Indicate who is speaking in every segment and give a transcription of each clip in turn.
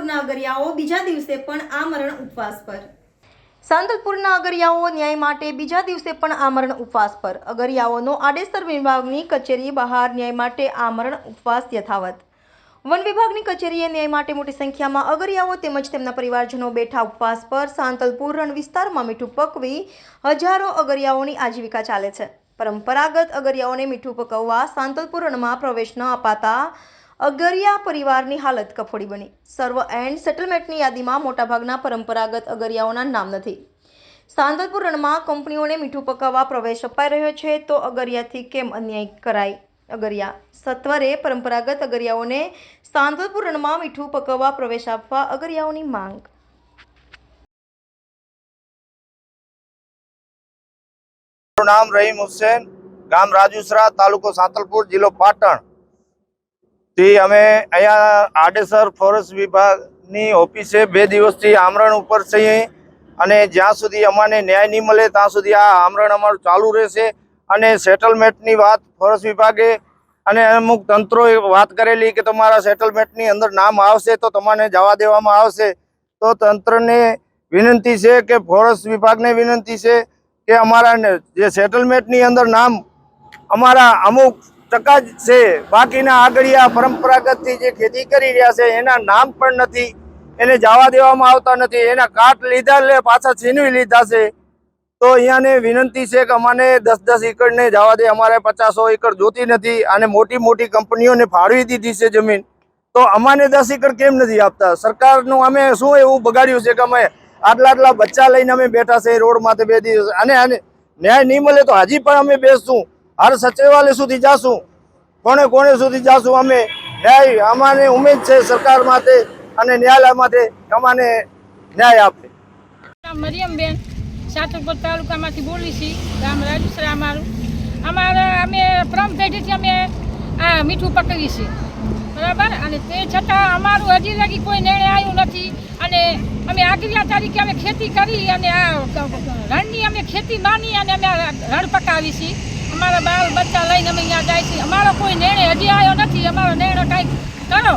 Speaker 1: સાંતલપુરના અગરિયાઓ બીજા દિવસે પણ આમરણ ઉપવાસ પર। સાંતલપુરના અગરિયાઓ ન્યાય માટે બીજા દિવસે પણ આમરણ ઉપવાસ પર। અગરિયાઓનો આડેસર વિભાગની કચેરી બહાર ન્યાય માટે આમરણ ઉપવાસ યથાવત। વન વિભાગની કચેરીએ ન્યાય માટે મોટી સંખ્યામાં અગરિયાઓ તેમજ તેમના પરિવારજનો બેઠા ઉપવાસ પર। સાંતલપુર રણ વિસ્તારમાં મીઠું પકવી હજારો અગરિયાઓની આજીવિકા ચાલે છે। પરંપરાગત અગરિયાઓને મીઠું પકવવા સાંતલપુર રણમાં પ્રવેશ ન અપાતા અગરિયા પરિવારની હાલત કફોડી બની। સર્વ એન્ડ સેટલમેન્ટની યાદીમાં મોટાભાગના પરંપરાગત અગરિયાઓના નામ નથી। સાંતલપુર રણમાં કંપનીઓને મીઠું પકવવા પ્રવેશ અપાઈ રહ્યો છે તો અગરિયાથી કેમ અન્યાય કરાય? અગરિયા સત્વરે પરંપરાગત અગરિયાઓને સાંતલપુર રણમાં મીઠું પકવવા પ્રવેશ આપવા અગરિયાઓની માંગ।
Speaker 2: नाम रहीम हुसैन, गाम राजूसरा, तालुको सांतलपुर, जिलो पाटण थी अमे अहींया आडेसर फॉरेस्ट विभागनी ऑफिसे 2 दिवसथी आमरण उपर छीए अने ज्यां सुधी अमाने न्याय नहीं मळे त्यां सुधी आ आमरण अमारुं चालू रहेशे। अने सेटलमेंटनी वात फॉरेस्ट विभागे अने अमुक तंत्रोए वात करेली के तमारा सेटलमेंटनी अंदर नाम आवशे तो तमने जवा देवामां आवशे। तो तंत्रने विनंती छे के फॉरेस्ट विभागने विनंती छे के अमारा जे सेटलमेंटनी अंदर नाम अमारा अमुक टका छे, बाकीना आगळिया परंपरागतथी जे खेती करी रह्या छे एना नाम पण नथी, एने जवा देवामां आवता नथी, एना काट लीधा ले पाछा छीनवी लीधा छे। तो अहींयाने विनंती छे के अमाने 10-10 एकड़ ने जवा दे, अमारे 50-100 एकड़ जोती नथी अने मोटी मोटी कंपनीओने फाळवी दीधी छे जमीन, तो अमाने 10 एकड़ केम नथी आपता? सरकारनुं अमे शुं एवुं बगाड्युं छे के अमे आटला बच्चा लईने अमे बेठा छे रोड माथे 2 दिवस अने न्याय नहीं मळे तो हजी पण अमे बेसशुं, हर सचिवालय सुधी जाशुं, कोणे कोणे सुधी जाशुं। अमे न्याय अमाने उम्मीद छे सरकार माटे अने न्यायालय माटे अमाने न्याय आपे।
Speaker 3: मरियम बेन सातलपुर तालुकामांथी बोली छी, गाम राजूसरा अमारुं। अमारे अमे प्रम पेढीथी अमे आ मीठुं पकवी छी, बराबर, अने ते छतां अमारुं हजी लगी कोई निर्णय आव्यो नथी। अने अमे आगळिया तारीखे अमे खेती करी अने आ रणनी अमे खेती मानी अने अमे रण पकावी छी। अमारा बाल बच्चा लईने अमे अहींया जाय छी, अमारो कोई निर्णय हजी आव्यो नथी। अमारो निर्णय कांईक करो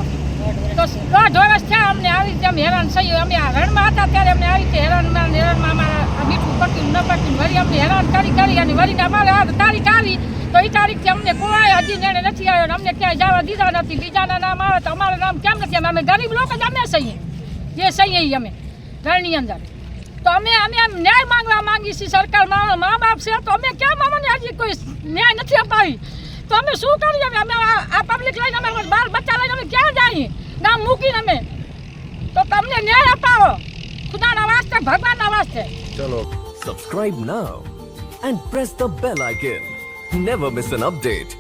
Speaker 3: तो 1.5 वर्ष थया अमने आवी रीते अमे हैरान थईए। अमे आ रણમાં હતા ત્યારે अमने આવી રીતે હેરાનમાં अमारा मीठું પક્યું ન પક્યું વળી अमने हैरान કરી અને વળીને અમારે આ તારીખ આવી તો એ તારીખથી અમને કોઈ હજી નિર્ણય નથી આવ્યો, અમને ક્યાંય જવા દીધા નથી। બીજાના નામ આવે તો અમારું નામ કેમ નથી? અમે ગરીબ લોકો જ અમે છીએ, જે છીએ એ અમે રણની અંદર। તો અમે ન્યાય માંગવા માંગી છીએ સરકાર, મા બાપ છે તો અમે કેમ અમને હજી કોઈ ન્યાય નથી અપાવી? તો અમે શું કરીએ? અમે આ પબ્લિક લઈને અમે બાર બચ્ચા લઈને અમે ક્યાં જઈએ ગામ મૂકીને? અમે તો તમને ન્યાય અપાવો ખુદાના વાસ્તે, ભગવાનના વાસ્તે।
Speaker 4: ચલો subscribe now and press the bell icon. Never miss an update.